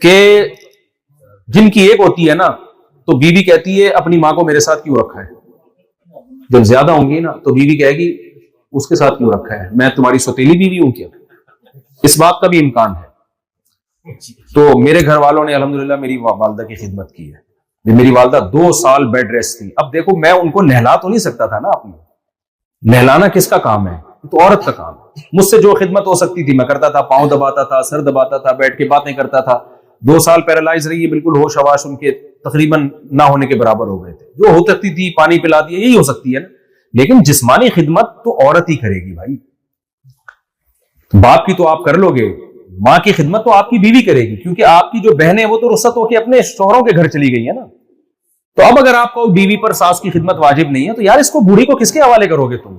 کہ جن کی ایک ہوتی ہے نا تو بیوی کہتی ہے اپنی ماں کو میرے ساتھ کیوں رکھا ہے، جب زیادہ ہوں گی نا تو بیوی کہے گی اس کے ساتھ کیوں رکھا ہے، میں تمہاری سوتیلی بیوی ہوں کیا؟ اس بات کا بھی امکان ہے۔ تو میرے گھر والوں نے الحمدللہ میری والدہ کی خدمت کی ہے، میری والدہ 2 سال بیڈ ریسٹ تھی۔ اب دیکھو میں ان کو نہلا تو نہیں سکتا تھا نا، اپنی نہلانا کس کا کام ہے؟ تو عورت کا کام ہے۔ مجھ سے جو خدمت ہو سکتی تھی میں کرتا تھا، پاؤں دباتا تھا، سر دباتا تھا، بیٹھ کے باتیں کرتا تھا۔ 2 سال پیرالائز رہی ہے، بالکل ہوش حواس ان کے تقریباً نہ ہونے کے برابر ہو گئے تھے۔ جو ہو سکتی تھی پانی پلا دیا، یہی ہو سکتی ہے نا، لیکن جسمانی خدمت تو عورت ہی کرے گی بھائی۔ باپ کی تو آپ کر لو گے، ماں کی خدمت تو آپ کی بیوی کرے گی، کیونکہ آپ کی جو بہنیں وہ تو رخصت ہو کے اپنے شوہروں کے گھر چلی گئی ہے نا۔ تو اب اگر آپ کو بیوی پر ساس کی خدمت واجب نہیں ہے تو یار اس کو بوڑھی کو کس کے حوالے کرو گے تم؟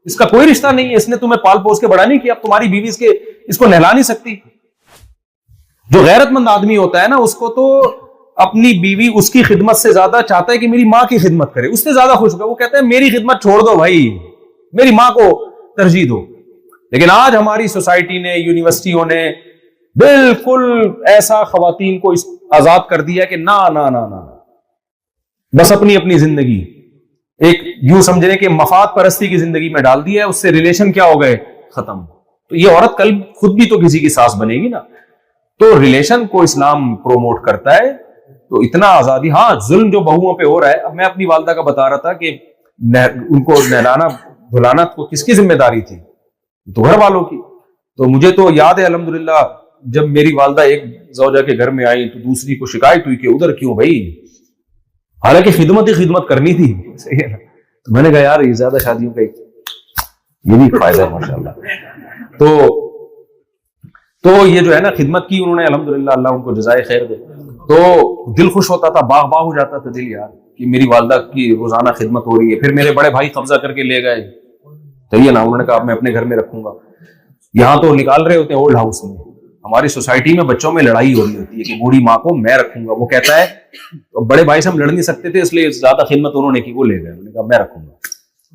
اس کا کوئی رشتہ نہیں ہے، اس نے تمہیں پال پوس کے بڑا نہیں کیا، اب تمہاری بیوی اس کو نہلا نہیں سکتی۔ جو غیرت مند آدمی ہوتا ہے نا اس کو تو اپنی بیوی اس کی خدمت سے زیادہ چاہتا ہے کہ میری ماں کی خدمت کرے، اس سے زیادہ خوش ہوگا۔ وہ کہتا ہے میری خدمت چھوڑ دو بھائی، میری ماں کو ترجیح دو۔ لیکن آج ہماری سوسائٹی نے، یونیورسٹیوں نے بالکل ایسا خواتین کو آزاد کر دیا کہ نہ نہ نہ نہ بس اپنی اپنی زندگی ایک یوں سمجھنے کہ مفاد پرستی کی زندگی میں ڈال دیا ہے، اس سے ریلیشن کیا ہو گئے، ختم۔ تو یہ عورت کل خود بھی تو کسی کی ساس بنے گی نا۔ تو ریلیشن کو اسلام پروموٹ کرتا ہے، تو اتنا آزادی۔ ہاں ظلم جو بہوؤں پہ ہو رہا ہے، اب میں اپنی والدہ کا بتا رہا تھا کہ ان کو نہلانا دھلانا کو کس کی ذمہ داری تھی؟ تو گھر والوں کی۔ تو مجھے تو یاد ہے الحمدللہ جب میری والدہ ایک زوجہ کے گھر میں آئی تو دوسری کو شکایت ہوئی کہ ادھر کیوں بھائی، حالانکہ خدمت ہی خدمت کرنی تھی، صحیح ہے نا۔ تو میں نے کہا یار یہ زیادہ شادیوں کا یہ بھی فائدہ ہے ماشاءاللہ۔ تو یہ جو ہے نا خدمت کی انہوں نے الحمدللہ، اللہ ان کو جزائے خیر دے۔ تو دل خوش ہوتا تھا، باغ باغ ہو جاتا تھا دل یار کہ میری والدہ کی روزانہ خدمت ہو رہی ہے۔ پھر میرے بڑے بھائی قبضہ کر کے لے گئے، صحیح ہے نا، انہوں نے کہا میں اپنے گھر میں رکھوں گا۔ یہاں تو نکال رہے ہوتے ہیں اولڈ ہاؤس میں، ہماری سوسائٹی میں بچوں میں لڑائی ہو رہی ہوتی ہے کہ بوڑھی ماں کو میں رکھوں گا، وہ کہتا ہے بڑے بھائی سے ہم لڑ نہیں سکتے تھے اس لیے زیادہ خدمت انہوں نے کی، وہ لے گئے، انہوں نے کہا میں رکھوں گا۔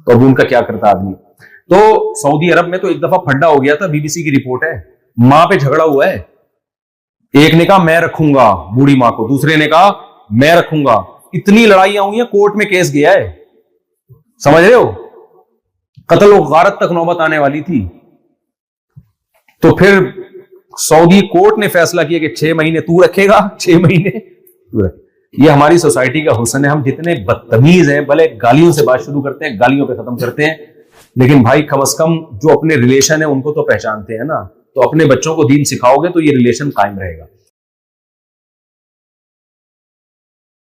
تو اب ان کا کیا کرتا آدمی۔ تو سعودی عرب میں تو ایک دفعہ پھڈا ہو گیا تھا، بی بی سی کی رپورٹ ہے، ماں پہ جھگڑا ہوا ہے، ایک نے کہا میں رکھوں گا بوڑھی ماں کو، دوسرے نے کہا میں رکھوں گا، اتنی لڑائیاں ہوئی ہیں، کورٹ میں کیس گیا ہے، سمجھ رہے ہو، قتل و غارت تک نوبت آنے والی تھی۔ تو پھر سعودی کورٹ نے فیصلہ کیا کہ 6 مہینے تو رکھے گا، 6 مہینے تو رکھے۔ یہ ہماری سوسائٹی کا حسن ہے، ہم جتنے بدتمیز ہیں، بھلے گالیوں سے بات شروع کرتے ہیں، گالیوں پہ ختم کرتے ہیں، لیکن بھائی کم از کم جو اپنے ریلیشن ہے ان کو تو پہچانتے ہیں نا۔ تو اپنے بچوں کو دین سکھاؤ گے تو یہ ریلیشن قائم رہے گا۔